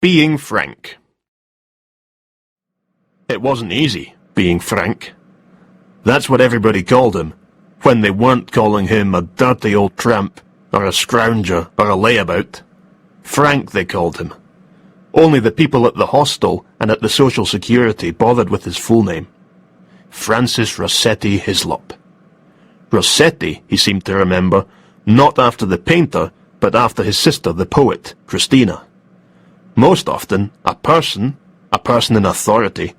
Being frank. It wasn't easy, being Frank. That's what everybody called him, when they weren't calling him a dirty old tramp, or a scrounger, or a layabout. Frank, they called him. Only the people at the hostel and at the Social Security bothered with his full name. Francis Rossetti Hislop. Rossetti, he seemed to remember, not after the painter, but after his sister, the poet, Christina. Most often, a person in authority,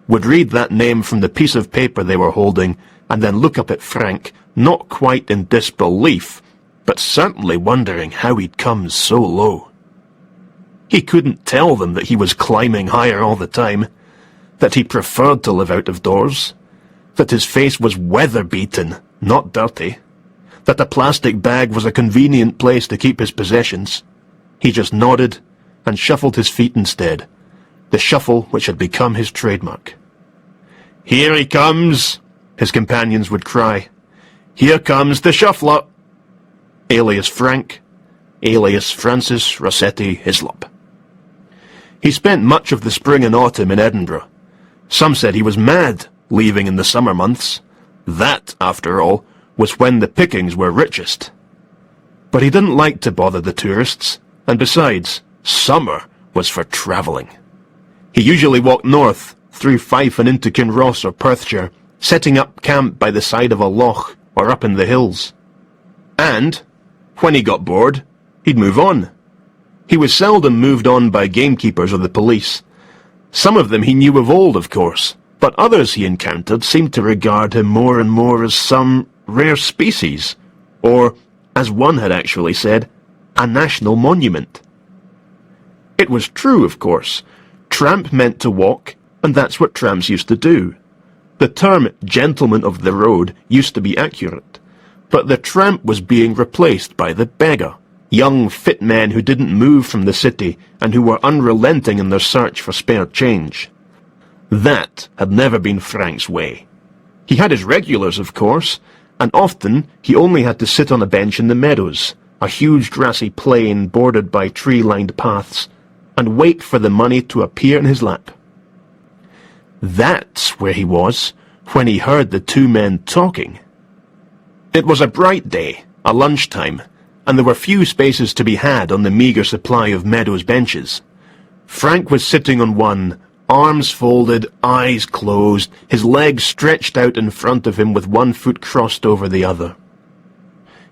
would read that name from the piece of paper they were holding and then look up at Frank, not quite in disbelief, but certainly wondering how he'd come so low. He couldn't tell them that he was climbing higher all the time, that he preferred to live out of doors, that his face was weather-beaten, not dirty, that a plastic bag was a convenient place to keep his possessions. He just nodded and shuffled his feet instead, the shuffle which had become his trademark. "Here he comes," his companions would cry. "Here comes the shuffler." Alias Frank, alias Francis Rossetti Hislop. He spent much of the spring and autumn in Edinburgh. Some said he was mad, leaving in the summer months. That, after all, was when the pickings were richest. But he didn't like to bother the tourists, and besides, summer was for travelling. He usually walked north, through Fife and into Kinross or Perthshire, setting up camp by the side of a loch or up in the hills. And, when he got bored, he'd move on. He was seldom moved on by gamekeepers or the police. Some of them he knew of old, of course, but others he encountered seemed to regard him more and more as some rare species, or, as one had actually said, a national monument. It was true, of course. Tramp meant to walk, and that's what tramps used to do. The term gentleman of the road used to be accurate, but the tramp was being replaced by the beggar, young fit men who didn't move from the city and who were unrelenting in their search for spare change. That had never been Frank's way. He had his regulars, of course, and often he only had to sit on a bench in the meadows, a huge grassy plain bordered by tree-lined paths, and wait for the money to appear in his lap. That's where he was when he heard the two men talking. It was a bright day, a lunchtime, and there were few spaces to be had on the meagre supply of meadows benches. Frank was sitting on one, arms folded, eyes closed, his legs stretched out in front of him with one foot crossed over the other.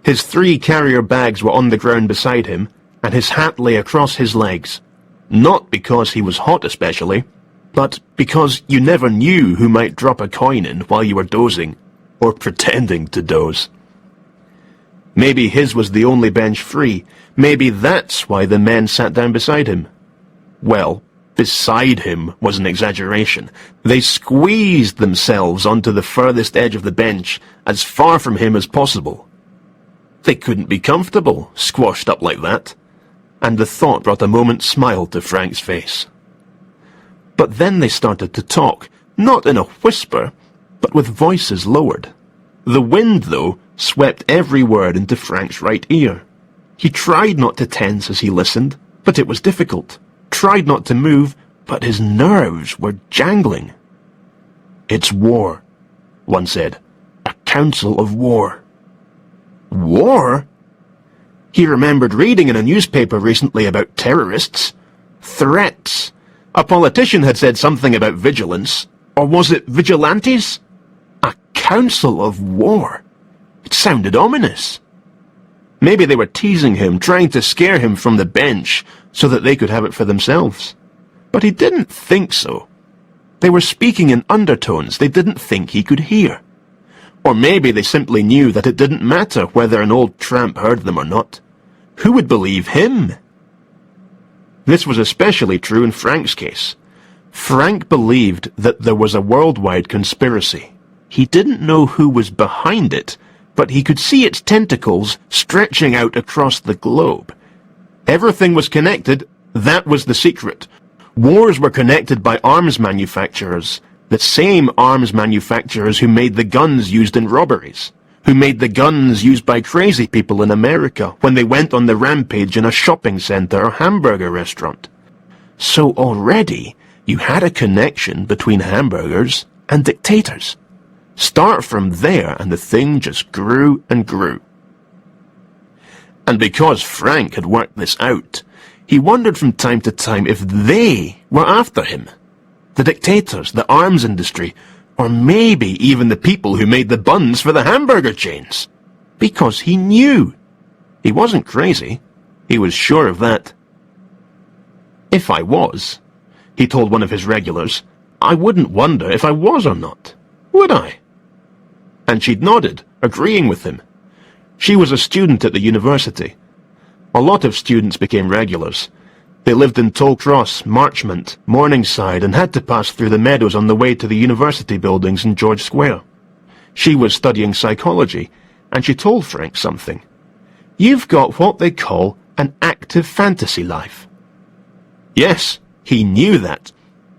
His 3 carrier bags were on the ground beside him, and his hat lay across his legs, not because he was hot especially, but because you never knew who might drop a coin in while you were dozing, or pretending to doze. Maybe his was the only bench free. Maybe that's why the men sat down beside him. Well, beside him was an exaggeration. They squeezed themselves onto the furthest edge of the bench, as far from him as possible. They couldn't be comfortable, squashed up like that, and the thought brought a moment's smile to Frank's face. But then they started to talk, not in a whisper, but with voices lowered. The wind, though, swept every word into Frank's right ear. He tried not to tense as he listened, but it was difficult. Tried not to move, but his nerves were jangling. "It's war," one said. "A council of war." War? He remembered reading in a newspaper recently about terrorists. Threats. A politician had said something about vigilance. Or was it vigilantes? A council of war. It sounded ominous. Maybe they were teasing him, trying to scare him from the bench so that they could have it for themselves. But he didn't think so. They were speaking in undertones they didn't think he could hear. Or maybe they simply knew that it didn't matter whether an old tramp heard them or not. Who would believe him? This was especially true in Frank's case. Frank believed that there was a worldwide conspiracy. He didn't know who was behind it, but he could see its tentacles stretching out across the globe. Everything was connected. That was the secret. Wars were connected by arms manufacturers, the same arms manufacturers who made the guns used in robberies, who made the guns used by crazy people in America when they went on the rampage in a shopping center or hamburger restaurant. So already you had a connection between hamburgers and dictators. Start from there and the thing just grew and grew. And because Frank had worked this out, he wondered from time to time if they were after him. The dictators, the arms industry, or maybe even the people who made the buns for the hamburger chains. Because he knew. He wasn't crazy. He was sure of that. If I was, he told one of his regulars, I wouldn't wonder if I was or not, would I? And she'd nodded, agreeing with him. She was a student at the university. A lot of students became regulars. They lived in Tollcross, Marchmont, Morningside, and had to pass through the meadows on the way to the university buildings in George Square. She was studying psychology, and she told Frank something. You've got what they call an active fantasy life. Yes, he knew that.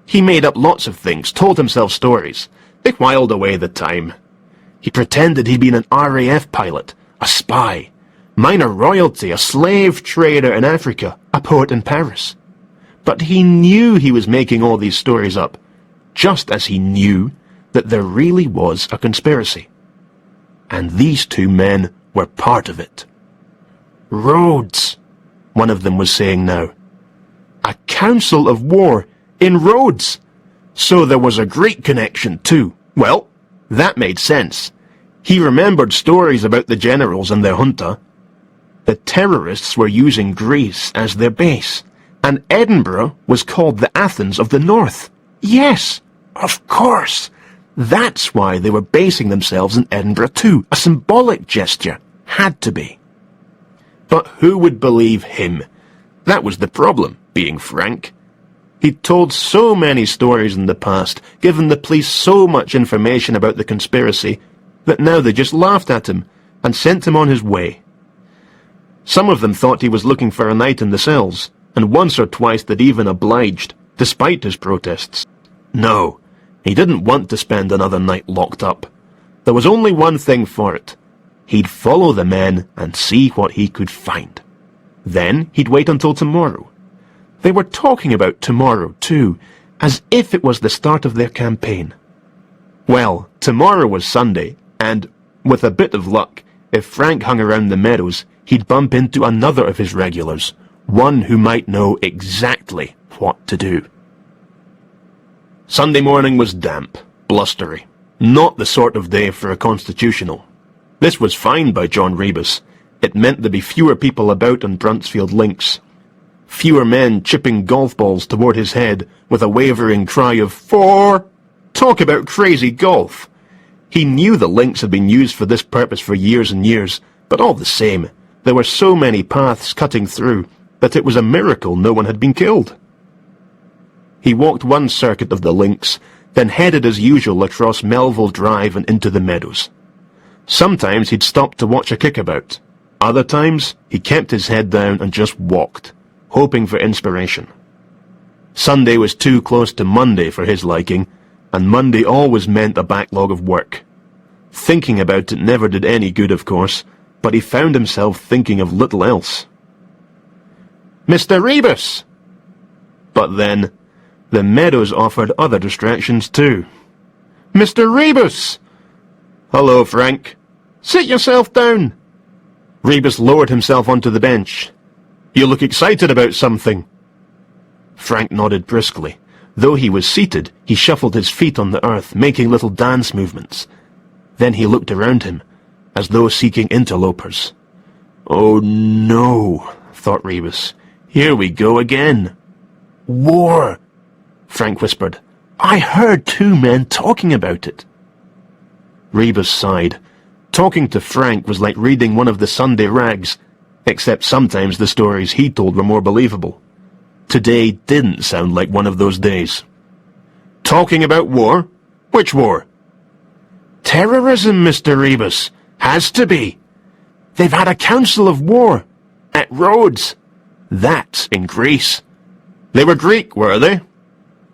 He made up lots of things, told himself stories. They whiled away the time. He pretended he'd been an RAF pilot, a spy, minor royalty, a slave trader in Africa, a poet in Paris. But he knew he was making all these stories up, just as he knew that there really was a conspiracy. And these two men were part of it. Rhodes, one of them was saying now. A council of war in Rhodes. So there was a Greek connection too. Well, that made sense. He remembered stories about the generals and their junta. The terrorists were using Greece as their base, and Edinburgh was called the Athens of the North. Yes, of course. That's why they were basing themselves in Edinburgh too. A symbolic gesture. Had to be. But who would believe him? That was the problem, being frank. He'd told so many stories in the past, given the police so much information about the conspiracy, that now they just laughed at him and sent him on his way. Some of them thought he was looking for a night in the cells, and once or twice they'd even obliged, despite his protests. No, he didn't want to spend another night locked up. There was only one thing for it. He'd follow the men and see what he could find. Then he'd wait until tomorrow. They were talking about tomorrow, too, as if it was the start of their campaign. Well, tomorrow was Sunday, and, with a bit of luck, if Frank hung around the meadows, he'd bump into another of his regulars, one who might know exactly what to do. Sunday morning was damp, blustery, not the sort of day for a constitutional. This was fine by John Rebus. It meant there'd be fewer people about on Bruntsfield links. Fewer men chipping golf balls toward his head with a wavering cry of, "4!" Talk about crazy golf! He knew the links had been used for this purpose for years and years, but all the same, there were so many paths cutting through that it was a miracle no one had been killed. He walked one circuit of the links, then headed as usual across Melville Drive and into the meadows. Sometimes he'd stop to watch a kickabout. Other times, he kept his head down and just walked, hoping for inspiration. Sunday was too close to Monday for his liking, and Monday always meant a backlog of work. Thinking about it never did any good, of course, but he found himself thinking of little else. "Mr. Rebus!" But then, the meadows offered other distractions too. "Mr. Rebus!" "Hello, Frank." "Sit yourself down." Rebus lowered himself onto the bench. "You look excited about something." Frank nodded briskly. Though he was seated, he shuffled his feet on the earth, making little dance movements. Then he looked around him, as though seeking interlopers. "Oh no," thought Rebus. "Here we go again." "War," Frank whispered. "I heard two men talking about it." Rebus sighed. Talking to Frank was like reading one of the Sunday rags, except sometimes the stories he told were more believable. Today didn't sound like one of those days. "Talking about war? Which war?" "Terrorism, Mr. Rebus. Has to be. They've had a council of war. At Rhodes. That's in Greece." "They were Greek, were they?"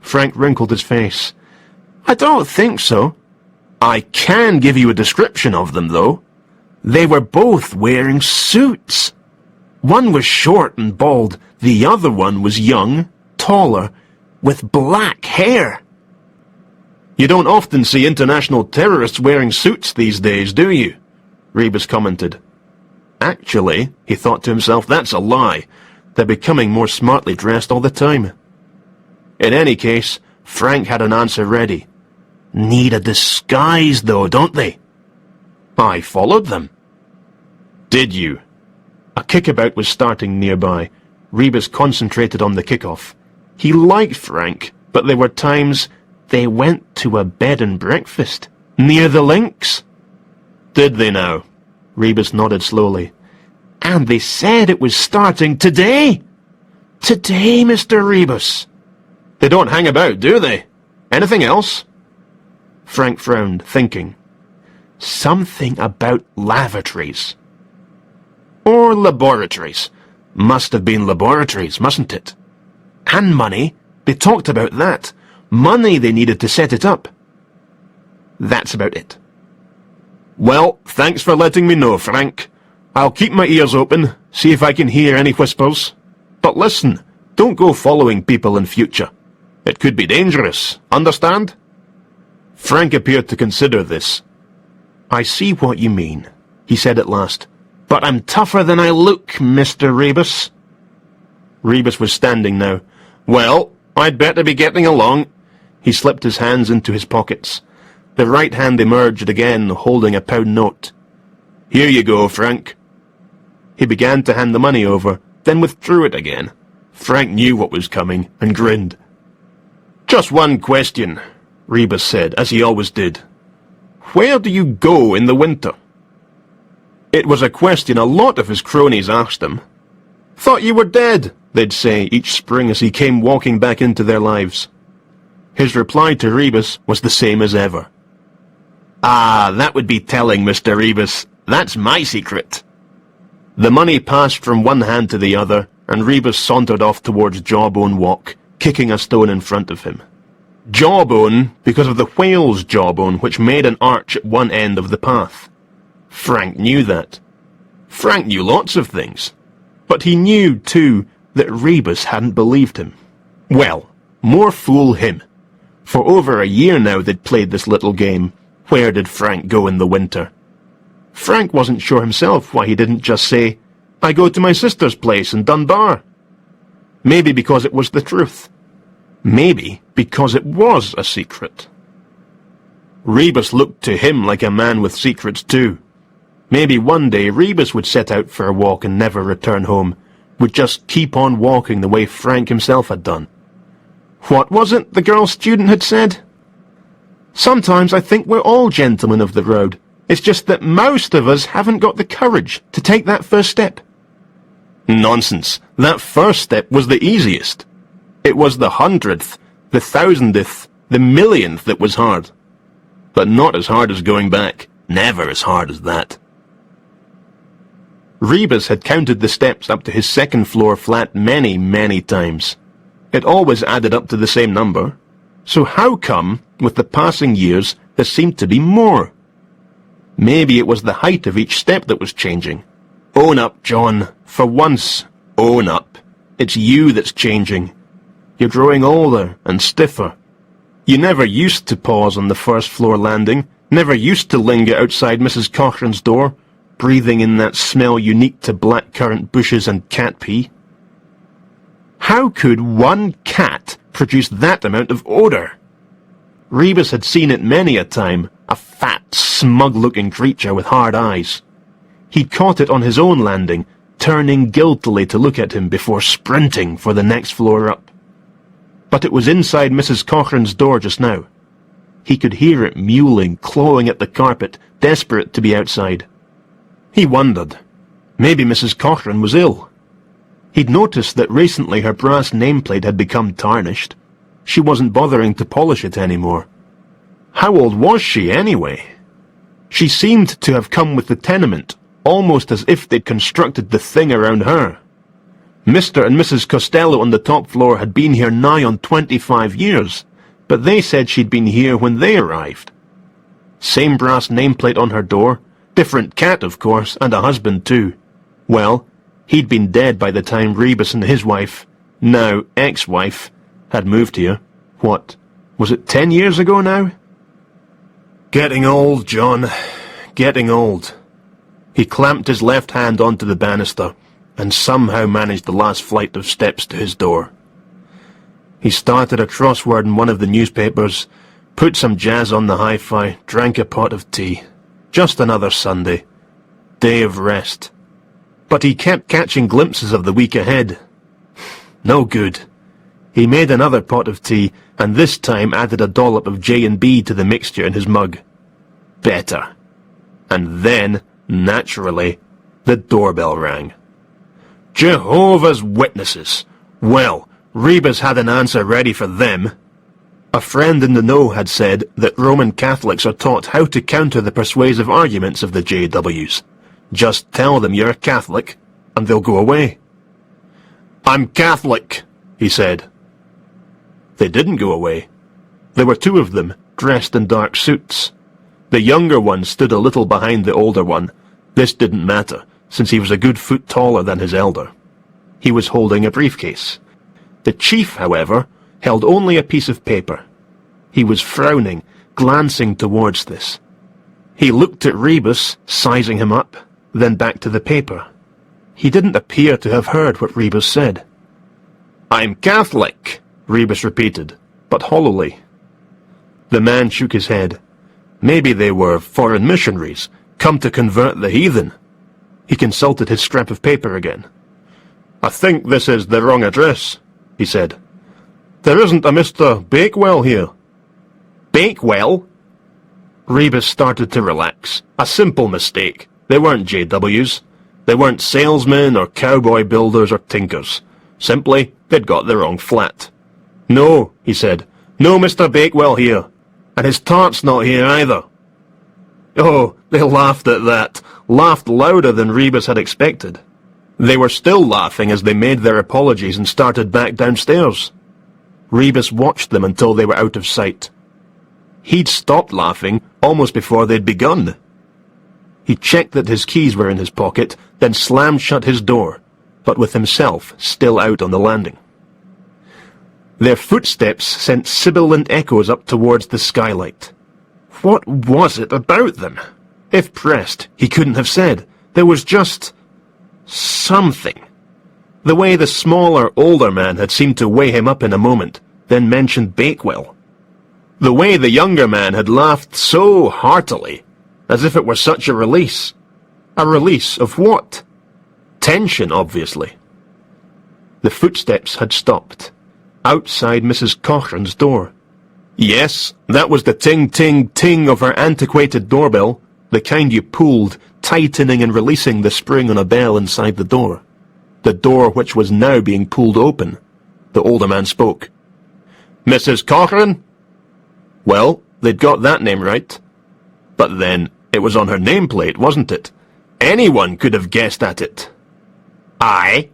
Frank wrinkled his face. "I don't think so. I can give you a description of them, though. They were both wearing suits. One was short and bald, the other one was young, taller, with black hair. You don't often see international terrorists wearing suits these days, do you? Rebus commented. Actually, he thought to himself, that's a lie. They're becoming more smartly dressed all the time. In any case, Frank had an answer ready. Need a disguise, though, don't they? I followed them. Did you? A kickabout was starting nearby. Rebus concentrated on the kickoff. He liked Frank, but there were times they went to a bed and breakfast near the links. Did they now? Rebus nodded slowly. And they said it was starting today. Today, Mr. Rebus. They don't hang about, do they? Anything else? Frank frowned, thinking. Something about lavatories. Or laboratories. Must have been laboratories, mustn't it? And money. They talked about that. Money they needed to set it up. That's about it. Well, thanks for letting me know, Frank. I'll keep my ears open, see if I can hear any whispers. But listen, don't go following people in future. It could be dangerous, understand? Frank appeared to consider this. I see what you mean, he said at last. But I'm tougher than I look, Mr. Rebus. Rebus was standing now. Well, I'd better be getting along. He slipped his hands into his pockets. The right hand emerged again, holding a £1 note. Here you go, Frank. He began to hand the money over, then withdrew it again. Frank knew what was coming, and grinned. Just one question, Rebus said, as he always did. Where do you go in the winter? It was a question a lot of his cronies asked him. Thought you were dead, they'd say each spring as he came walking back into their lives. His reply to Rebus was the same as ever. Ah, that would be telling, Mr. Rebus. That's my secret. The money passed from one hand to the other, and Rebus sauntered off towards Jawbone Walk, kicking a stone in front of him. Jawbone, because of the whale's jawbone which made an arch at one end of the path. Frank knew that. Frank knew lots of things. But he knew, too, that Rebus hadn't believed him. Well, more fool him. For over a year now they'd played this little game. Where did Frank go in the winter? Frank wasn't sure himself why he didn't just say, I go to my sister's place in Dunbar. Maybe because it was the truth. Maybe because it was a secret. Rebus looked to him like a man with secrets too. Maybe one day Rebus would set out for a walk and never return home, would just keep on walking the way Frank himself had done. What was it the girl student had said? Sometimes I think we're all gentlemen of the road. It's just that most of us haven't got the courage to take that first step. Nonsense. That first step was the easiest. It was the 100th, the 1000th, the millionth that was hard. But not as hard as going back. Never as hard as that. Rebus had counted the steps up to his second-floor flat many, many times. It always added up to the same number. So how come, with the passing years, there seemed to be more? Maybe it was the height of each step that was changing. Own up, John. For once, own up. It's you that's changing. You're growing older and stiffer. You never used to pause on the first-floor landing, never used to linger outside Mrs. Cochrane's door, breathing in that smell unique to blackcurrant bushes and cat pee. How could one cat produce that amount of odour? Rebus had seen it many a time, a fat, smug-looking creature with hard eyes. He'd caught it on his own landing, turning guiltily to look at him before sprinting for the next floor up. But it was inside Mrs. Cochrane's door just now. He could hear it mewling, clawing at the carpet, desperate to be outside. He wondered. Maybe Mrs. Cochrane was ill. He'd noticed that recently her brass nameplate had become tarnished. She wasn't bothering to polish it anymore. How old was she, anyway? She seemed to have come with the tenement, almost as if they'd constructed the thing around her. Mr. and Mrs. Costello on the top floor had been here nigh on 25 years, but they said she'd been here when they arrived. Same brass nameplate on her door, different cat, of course, and a husband too. Well, he'd been dead by the time Rebus and his wife, now ex-wife, had moved here. What, was it 10 years ago now? Getting old, John. Getting old. He clamped his left hand onto the banister, and somehow managed the last flight of steps to his door. He started a crossword in one of the newspapers, put some jazz on the hi-fi, drank a pot of tea. Just another Sunday. Day of rest. But he kept catching glimpses of the week ahead. No good. He made another pot of tea, and this time added a dollop of J&B to the mixture in his mug. Better. And then, naturally, the doorbell rang. Jehovah's Witnesses! Well, Rebus had an answer ready for them. A friend in the know had said that Roman Catholics are taught how to counter the persuasive arguments of the JWs. Just tell them you're a Catholic, and they'll go away. I'm Catholic, he said. They didn't go away. There were two of them, dressed in dark suits. The younger one stood a little behind the older one. This didn't matter, since he was a good foot taller than his elder. He was holding a briefcase. The chief, however, held only a piece of paper. He was frowning, glancing towards this. He looked at Rebus, sizing him up, then back to the paper. He didn't appear to have heard what Rebus said. I'm Catholic, Rebus repeated, but hollowly. The man shook his head. Maybe they were foreign missionaries, come to convert the heathen. He consulted his scrap of paper again. I think this is the wrong address, he said. There isn't a Mr. Bakewell here. Bakewell? Rebus started to relax. A simple mistake. They weren't JWs. They weren't salesmen or cowboy builders or tinkers. Simply, they'd got the wrong flat. No, he said. No Mr. Bakewell here. And his tart's not here either. Oh, they laughed at that. Laughed louder than Rebus had expected. They were still laughing as they made their apologies and started back downstairs. Rebus watched them until they were out of sight. He'd stopped laughing almost before they'd begun. He checked that his keys were in his pocket, then slammed shut his door, but with himself still out on the landing. Their footsteps sent sibilant echoes up towards the skylight. What was it about them? If pressed, he couldn't have said. There was just something. The way the smaller, older man had seemed to weigh him up in a moment, then mentioned Bakewell. The way the younger man had laughed so heartily, as if it were such a release. A release of what? Tension, obviously. The footsteps had stopped, outside Mrs. Cochrane's door. Yes, that was the ting-ting-ting of her antiquated doorbell, the kind you pulled, tightening and releasing the spring on a bell inside the door. The door which was now being pulled open. The older man spoke. Mrs. Cochrane? Well, they'd got that name right. But then, it was on her nameplate, wasn't it? Anyone could have guessed at it. Aye.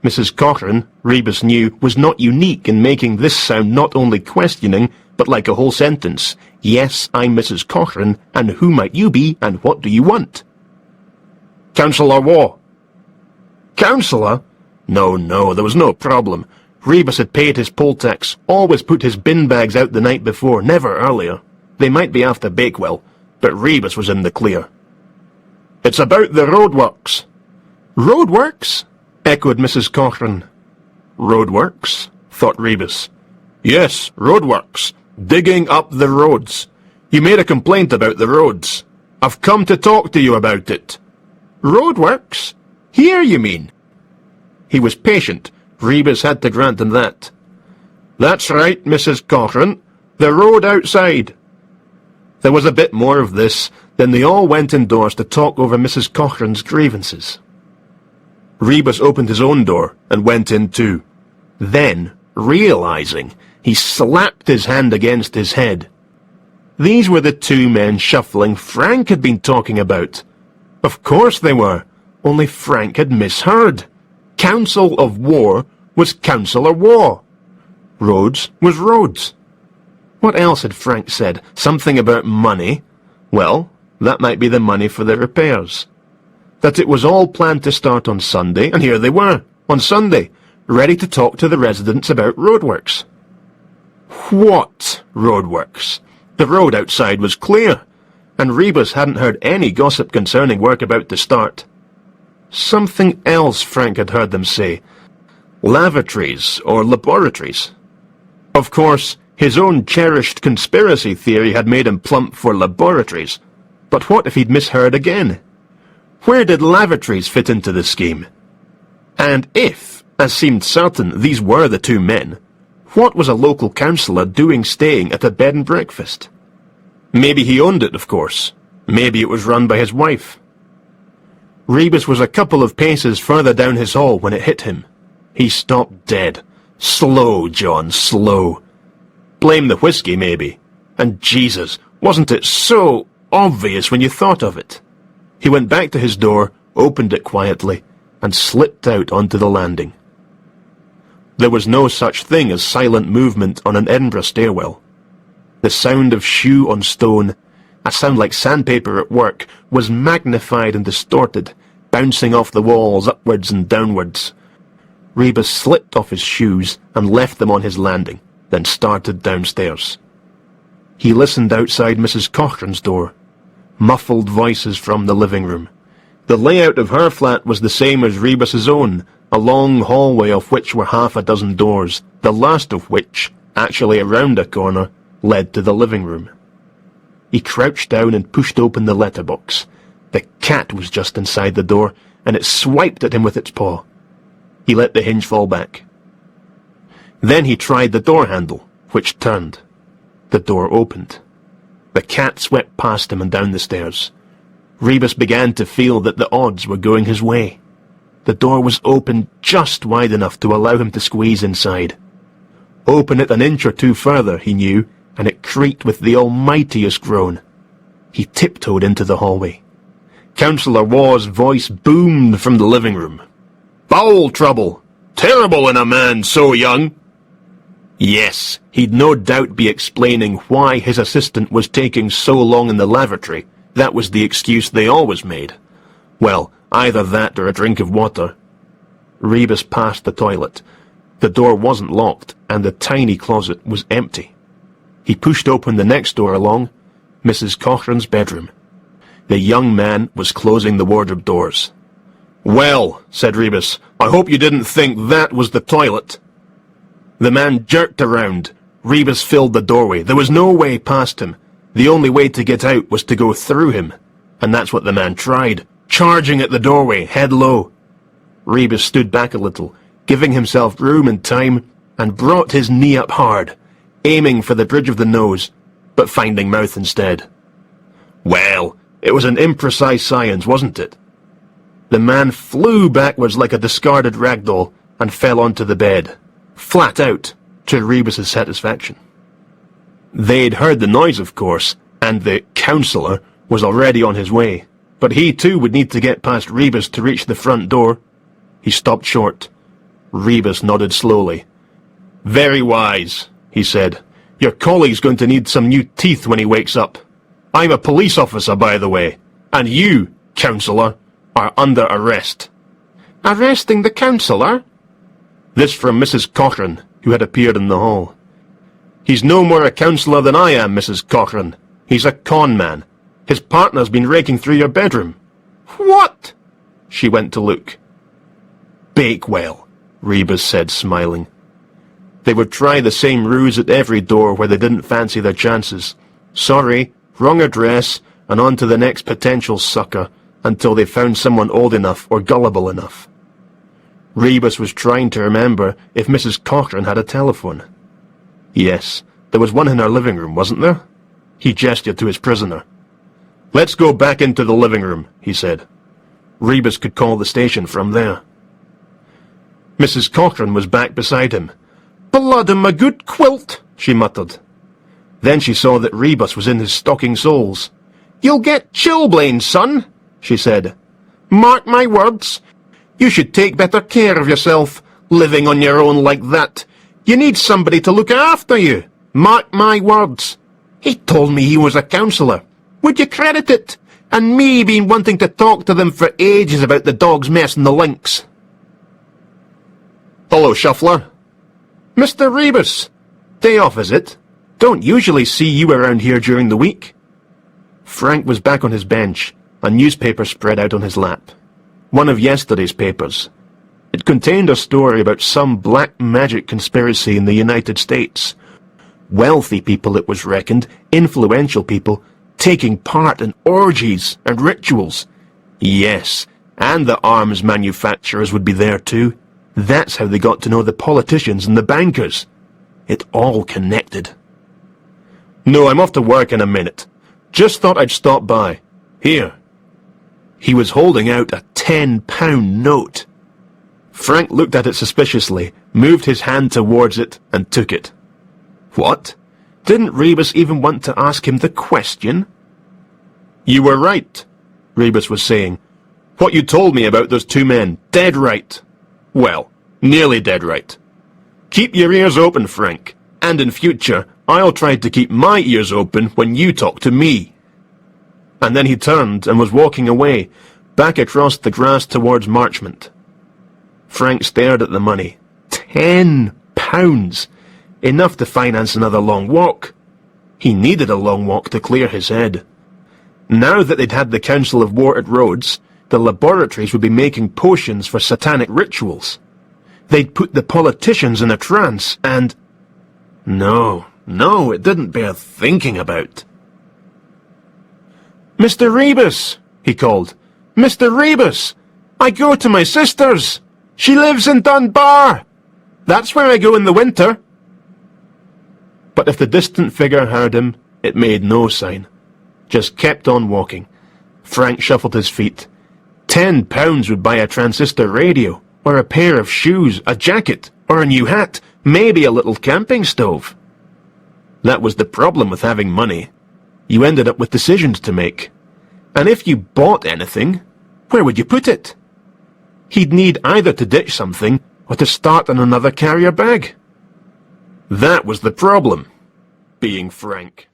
Mrs. Cochrane, Rebus knew, was not unique in making this sound not only questioning, but like a whole sentence. Yes, I'm Mrs. Cochrane, and who might you be, and what do you want? Councillor Waugh. Councillor? No, there was no problem. Rebus had paid his poll tax, always put his bin bags out the night before, never earlier. They might be after Bakewell, but Rebus was in the clear. It's about the roadworks. Roadworks? Echoed Mrs. Cochrane. Roadworks? Thought Rebus. Yes, roadworks. Digging up the roads. You made a complaint about the roads. I've come to talk to you about it. Roadworks? Here, you mean? He was patient. Rebus had to grant him that. That's right, Mrs. Cochrane. The road outside. There was a bit more of this, then they all went indoors to talk over Mrs. Cochrane's grievances. Rebus opened his own door and went in too. Then, realizing, he slapped his hand against his head. These were the two men shuffling Frank had been talking about. Of course they were, only Frank had misheard. Council of War was Councillor Waugh. Roads was roads. What else had Frank said? Something about money? Well, that might be the money for the repairs. That it was all planned to start on Sunday, and here they were, on Sunday. ready to talk to the residents about roadworks. What roadworks? The road outside was clear, and Rebus hadn't heard any gossip concerning work about to start. Something else Frank had heard them say. Lavatories or laboratories. Of course, his own cherished conspiracy theory had made him plump for laboratories. But what if he'd misheard again? Where did lavatories fit into the scheme? And if, as seemed certain, these were the two men, what was a local councillor doing staying at a bed and breakfast? Maybe he owned it, of course. Maybe it was run by his wife. Rebus was a couple of paces further down his hall when it hit him. He stopped dead. Slow, John, slow. Blame the whiskey, maybe. And Jesus, wasn't it so obvious when you thought of it? He went back to his door, opened it quietly, and slipped out onto the landing. There was no such thing as silent movement on an Edinburgh stairwell. The sound of shoe on stone, a sound like sandpaper at work, was magnified and distorted, bouncing off the walls upwards and downwards. Rebus slipped off his shoes and left them on his landing, then started downstairs. He listened outside Mrs. Cochrane's door. Muffled voices from the living room. The layout of her flat was the same as Rebus's own, a long hallway of which were half a dozen doors, the last of which, actually around a corner, led to the living room. He crouched down and pushed open the letterbox. The cat was just inside the door, and it swiped at him with its paw. He let the hinge fall back. Then he tried the door handle, which turned. The door opened. The cat swept past him and down the stairs. Rebus began to feel that the odds were going his way. The door was open just wide enough to allow him to squeeze inside. Open it an inch or two further, he knew, and it creaked with the almightiest groan. He tiptoed into the hallway. Councillor Waugh's voice boomed from the living room. "Bowel trouble! Terrible in a man so young!" Yes, he'd no doubt be explaining why his assistant was taking so long in the lavatory. That was the excuse they always made. Well, either that or a drink of water. Rebus passed the toilet. The door wasn't locked, and the tiny closet was empty. He pushed open the next door along, Mrs. Cochrane's bedroom. The young man was closing the wardrobe doors. "Well," said Rebus, "I hope you didn't think that was the toilet." The man jerked around. Rebus filled the doorway. There was no way past him. The only way to get out was to go through him. And that's what the man tried, charging at the doorway, head low. Rebus stood back a little, giving himself room and time, and brought his knee up hard, aiming for the bridge of the nose, but finding mouth instead. Well, it was an imprecise science, wasn't it? The man flew backwards like a discarded ragdoll and fell onto the bed, flat out, to Rebus's satisfaction. They'd heard the noise, of course, and the councillor was already on his way, but he too would need to get past Rebus to reach the front door. He stopped short. Rebus nodded slowly. "Very wise," he said. "Your colleague's going to need some new teeth when he wakes up. I'm a police officer, by the way, and you, councillor, are under arrest." "Arresting the councillor?" This from Mrs. Cochrane, who had appeared in the hall. "He's no more a councillor than I am, Mrs. Cochrane. He's a con man. His partner's been raking through your bedroom." "What?" She went to look. "Bakewell," Rebus said, smiling. They would try the same ruse at every door where they didn't fancy their chances. Sorry, wrong address, and on to the next potential sucker, until they found someone old enough or gullible enough. Rebus was trying to remember if Mrs. Cochrane had a telephone. Yes, there was one in her living room, wasn't there? He gestured to his prisoner. "Let's go back into the living room," he said. Rebus could call the station from there. Mrs. Cochrane was back beside him. "Blood and my good quilt," she muttered. Then she saw that Rebus was in his stocking soles. "You'll get chilblains, son," she said. "Mark my words. You should take better care of yourself, living on your own like that. You need somebody to look after you. Mark my words. He told me he was a councillor. Would you credit it? And me been wanting to talk to them for ages about the dog's mess and the links." Hello, shuffler. Mr. Rebus. Day off, is it? Don't usually see you around here during the week. Frank was back on his bench, a newspaper spread out on his lap. One of yesterday's papers. It contained a story about some black magic conspiracy in the United States. Wealthy people, it was reckoned, influential people, taking part in orgies and rituals. Yes, and the arms manufacturers would be there too. That's how they got to know the politicians and the bankers. It all connected. No, I'm off to work in a minute. Just thought I'd stop by. Here. He was holding out a £10 note. Frank looked at it suspiciously, moved his hand towards it, and took it. What? Didn't Rebus even want to ask him the question? You were right, Rebus was saying. What you told me about those two men, dead right. Well, nearly dead right. Keep your ears open, Frank, and in future, I'll try to keep my ears open when you talk to me. And then he turned and was walking away, back across the grass towards Marchmont. Frank stared at the money. £10! Enough to finance another long walk. He needed a long walk to clear his head. Now that they'd had the Council of War at Rhodes, the laboratories would be making potions for satanic rituals. They'd put the politicians in a trance, and... No, it didn't bear thinking about. Mr. Rebus, he called. Mr. Rebus! I go to my sister's! She lives in Dunbar! That's where I go in the winter. But if the distant figure heard him, it made no sign. Just kept on walking. Frank shuffled his feet. £10 would buy a transistor radio, or a pair of shoes, a jacket, or a new hat, maybe a little camping stove. That was the problem with having money. You ended up with decisions to make. And if you bought anything, where would you put it? He'd need either to ditch something, or to start on another carrier bag. That was the problem, being Frank.